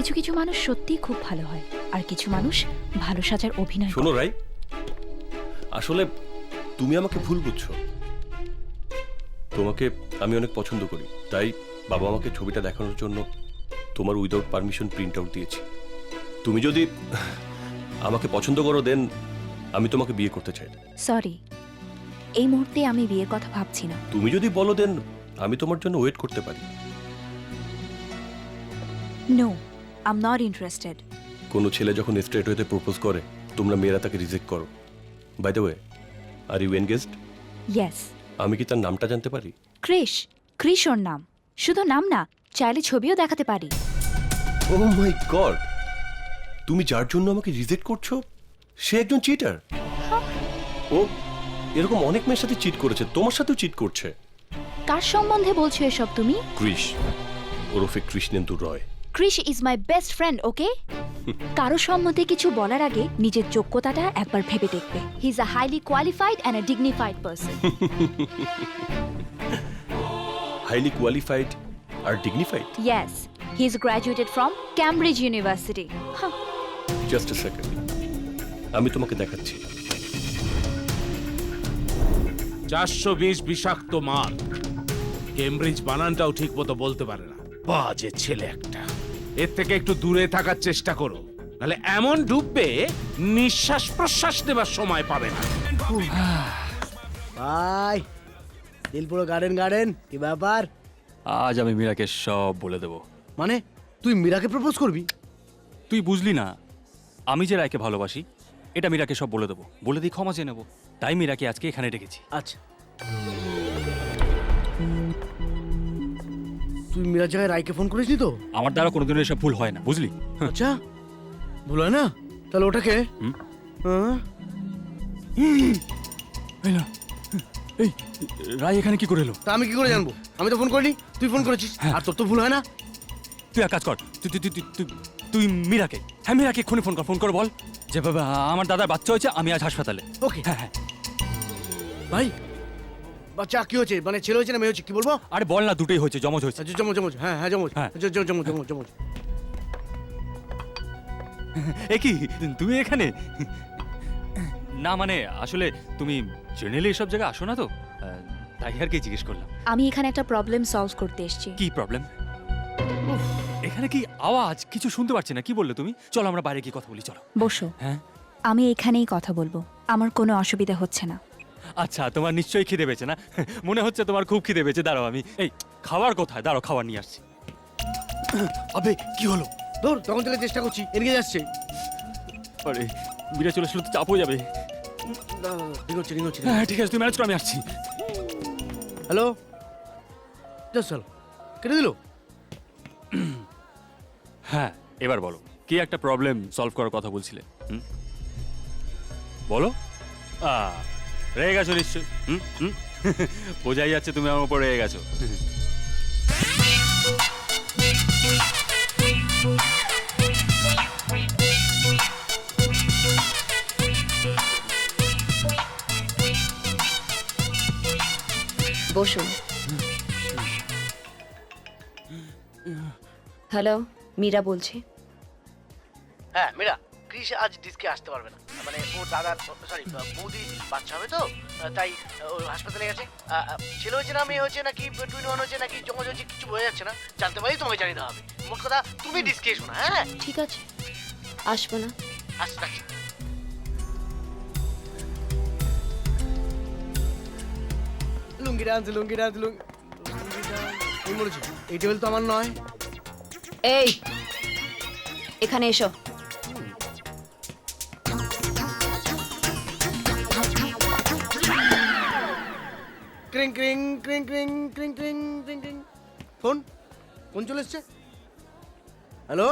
কিছু কিছু মানুষ সত্যিই খুব ভালো হয়, আর কিছু মানুষ ভালো সাজার অভিনয় করে। শোনো রাই, আসলে তুমি আমাকে ভুল বুঝছো। তোমাকে আমি অনেক পছন্দ করি, তাই বাবা আমাকে ছবিটা দেখানোর জন্য তোমার উইদাউট পারমিশন প্রিন্ট আউট দিয়েছি। তুমি যদি আমাকে পছন্দ করো দেন আমি তোমাকে বিয়ে করতে চাই। সরি, এই মুহূর্তে আমি বিয়ের কথা ভাবছি না। তুমি যদি বলো দেন আমি তোমার জন্য ওয়েট করতে পারি। No, I am not interested. কোনো ছেলে যখন স্ট্রেট হইতে প্রপোজ করে তোমরা মেয়েরা তাকে রিজেক্ট করো। By the way, are you engaged? Yes. আমি কি তার নামটা জানতে পারি? ক্রিশ। ক্রিশ ওর নাম। শুধু নাম না, চাইলে ছবিও দেখাতে পারি। ও মাই গড, তুমি যার জন্য আমাকে রিজেক্ট করছো সে একজন চিটার। ও এরকম অনেক মেয়ের সাথে চিট করেছে, তোমার সাথেও চিট করছে। কার সম্বন্ধে বলছো এসব তুমি? ক্রিশ, ওরফে Krishnendu Roy. Krish is my best friend, okay? কারো সম্বন্ধে কিছু বলার আগে নিজের যোগ্যতাটা একবার ভেবে দেখবে। He is a highly qualified and a dignified person. Highly qualified আর dignified? Yes, he is graduated from Cambridge University. Just a second, আমি তোমাকে দেখাচ্ছি। 420 বিষাক্ত মাল। কেমব্রিজ বানানটাও ঠিক মতো বলতে পারে না। বাজে ছেলে একটা। এর থেকে একটু দূরে থাকার চেষ্টা করো, নাহলে এমন ডুববে নিঃশ্বাস প্রশ্বাস নেবার সময় পাবে না। ভাই দিলপুরো গার্ডেন গার্ডেন, কি ব্যাপার? আজ আমি মীরাকে সব বলে দেব। মানে তুই মীরাকে প্রপোজ করবি? তুই বুঝলি না, আমি যে রায়কে ভালোবাসি এটা মীরাকে সব বলে দেবো, বলে দিয়ে ক্ষমা চেয়ে নেবো। তাই মীরাকে আজকে এখানে ডেকেছি। আচ্ছা, তুই মীরার জায়গায় রায়কে ফোন করিসনি তো? আমার দ্বারা কোনোদিনও এসব ভুল হয় না, বুঝলি? আচ্ছা, ভুল হয় না? তাহলে ওটাকে হ্যাঁ? এই না, এই রায় এখানে কি করে এলো? তা আমি কি করে জানবো? আমি তো ফোন করিনি, তুই ফোন করেছিস। আর তোর তো ভুল হয় না। তুই এক কাজ কর, তুই তুই তুই তুই তুই মীরাকে, হ্যাঁ মীরাকে এক্ষুনি ফোন কর, বল যে বাবা আমার দাদার বাচ্চা হয়েছে, আমি আজ হাসপাতালে। ওকে। হ্যাঁ হ্যাঁ। ভাই বাচ্চা কি হয়েছে? মানে ছেলে হয়েছে না মেয়ে হয়েছে, কি বলবো? আরে বল না, দুটোই হয়েছে, জমজ হয়েছে। আচ্ছা, জমজ জমজ, হ্যাঁ হ্যাঁ জমজ, হ্যাঁ। জমজ জমজ জমজ। এ কি তুমি এখানে? না মানে আসলে তুমি জেনারেলি এসব জায়গায় আসো না তো, তাই আর কি জিজ্ঞেস করলাম। আমি এখানে একটা প্রবলেম সলভ করতে এসেছি। কি প্রবলেম? এখানে কি আওয়াজ? কিছু শুনতে পাচ্ছি না, কি বললে তুমি? চলো আমরা বাইরে গিয়ে কথা বলি, চলো। বসো। হ্যাঁ আমি এখানেই কথা বলবো, আমার কোনো অসুবিধা হচ্ছে না। আচ্ছা, তোমার নিশ্চয়ই খিদে পেয়েছে না? মনে হচ্ছে তোমার খুব খিদে পেয়েছে। দাঁড়াও, আমি এই খাবার কোথায়? দাঁড়াও, খাবার নিয়ে আসছি। আবে কি হলো? ধর, তখন থেকে চেষ্টা করছি, এদিকে যাচ্ছে। আরে বিরা চলে আসলে তো চাপ হয়ে যাবে। রিং হচ্ছে, রিং হচ্ছে। হ্যাঁ ঠিক আছে, তুমি ম্যানেজ করো, আমি আসছি। হ্যালো, চল, কেটে দিল। হ্যাঁ এবার বলো, কি একটা প্রবলেম সলভ করার কথা বলছিলে? বলো। রেগে গেছো নিশ্চয়ই। বোঝাই যাচ্ছে তুমি আমার উপর রেগে গেছো। বসুন। হ্যালো, মীরা বলছি। হ্যাঁ মীরা, ক্রিস আজ ডিস্কে আসতে পারবে না। মানে ওর দাদার, সরি বৌদি বাচ্চা হবে তো, তাই ও হাসপাতালে গেছে। ছেলে হয়েছে না মেয়ে হয়েছে নাকি টুইন ওয়ান হয়েছে নাকি জমজ হয়েছে কিছু বোঝা যাচ্ছে না। জানতে পারি তোমাকে জানিয়ে দেওয়া হবে। মোট কথা তুমি ডিস্কে এসো না। হ্যাঁ ঠিক আছে, আসবো না। আসতে লুঙ্গি ডান্স, লুঙ্গি ডান্স, লুঙ্গি ডান্স। আমি বলেছি এই টেবিল তো আমার নয়। এই এখানে এসো। ক্রিং ক্রিং ক্রিং ক্রিং ক্রিং ক্রিং ক্রিং ক্রিং। ফোন ফোন চলে এসছে। হ্যালো,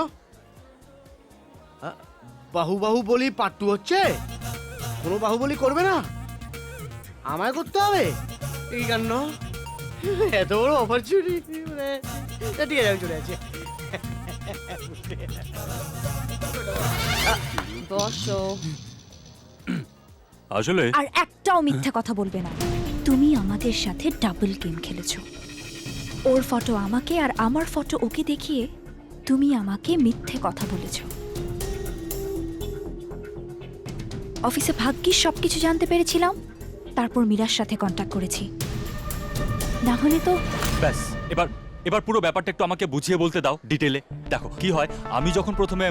বাহু বলি পার্ট 2 হচ্ছে? কোনো বাহুবলি করবে না, আমায় করতে হবে? এই কাণ্ড, এত বড় অপরচুনিটি। মানে ঠিক আছে, আমি চলে যাচ্ছি। বসো। আসলে আর একটাও মিথ্যা কথা বলবে না। তুমি আমাদের সাথে ডাবল গেম খেলেছো। ওর ফটো আমাকে আর আমার ফটো ওকে দেখিয়ে তুমি আমাকে মিথ্যে কথা বলেছ। অফিসে ভাগ্যিস সবকিছু জানতে পেরেছিলাম, তারপর মীরার সাথে কন্ট্যাক্ট করেছি, না হলে তো। ব্যাস, এবার এবার পুরো ব্যাপারটা একটু আমাকে বুঝিয়ে বলতে দাও ডিটেলে। দেখো কি হয়, আমি যখন প্রথমে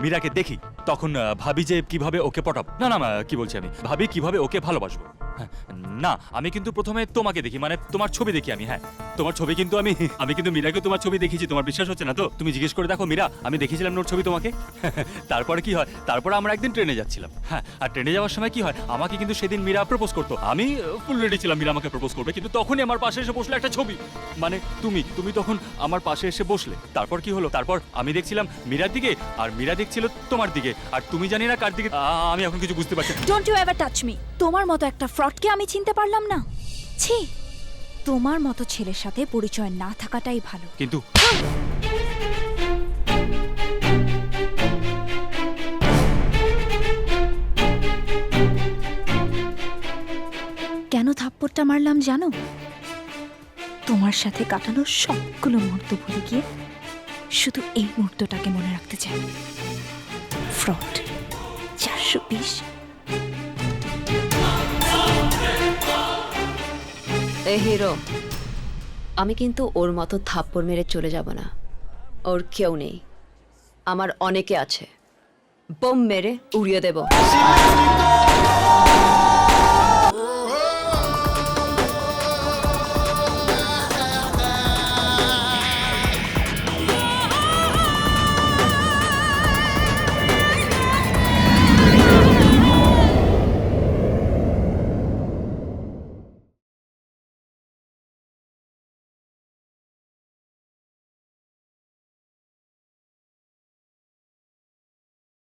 মীরাকে দেখি তখন ভাবি যে কিভাবে ওকে পটাবো, না না কি বলছি, আমি ভাবি কিভাবে ওকে ভালোবাসবো। হ্যাঁ, না আমি কিন্তু প্রথমে তোমাকে দেখি, মানে তোমার ছবি দেখি আমি। হ্যাঁ, তোমার ছবি কিন্তু আমি কিন্তু মীরাকে তোমার ছবি দেখিয়েছি। তোমার বিশ্বাস হচ্ছে না তো? তুমি জিজ্ঞেস করে দেখো মীরা, আমি দেখিয়েছিলাম ওর ছবি তোমাকে। তারপরে কি হয়, তারপরে আমরা একদিন ট্রেনে যাচ্ছিলাম। হ্যাঁ, আর ট্রেনে যাওয়ার সময় কি হয়, আমাকে কিন্তু সেদিন মীরা প্রপোজ করতো। আমি ফুল রেডি ছিলাম মীরা আমাকে প্রপোজ করবে, কিন্তু তখনই আমার পাশে এসে বসলো একটা ছবি, মানে তুমি তখন আমার পাশে এসে বসলে। তারপর কি হলো, তারপর আমি দেখছিলাম মীরার দিকে আর মীরা দেখছিল তোমার দিকে, আর তুমি জানি না কার দিকে। আমি এখন কিছু বুঝতে পারছি না। Don't you ever touch me. তোমার মতো একটা ফ্রডকে আমি চিনতে পারলাম না। ছি, তোমার মতো ছেলের সাথে পরিচয় না থাকাটাই ভালো। কিন্তু কেন থাপ্পড়টা মারলাম জানো? তোমার সাথে কাটানো সবগুলো মুহূর্ত ভুলে গিয়ে শুধু এই মুহূর্তটাকে মনে রাখতে চাই। ফ্রড 420। এ হিরো, আমি কিন্তু ওর মতো থাপ্পড় মেরে চলে যাব না। ওর কেউ নেই, আমার অনেকে আছে, বোম মেরে উড়িয়ে দেব।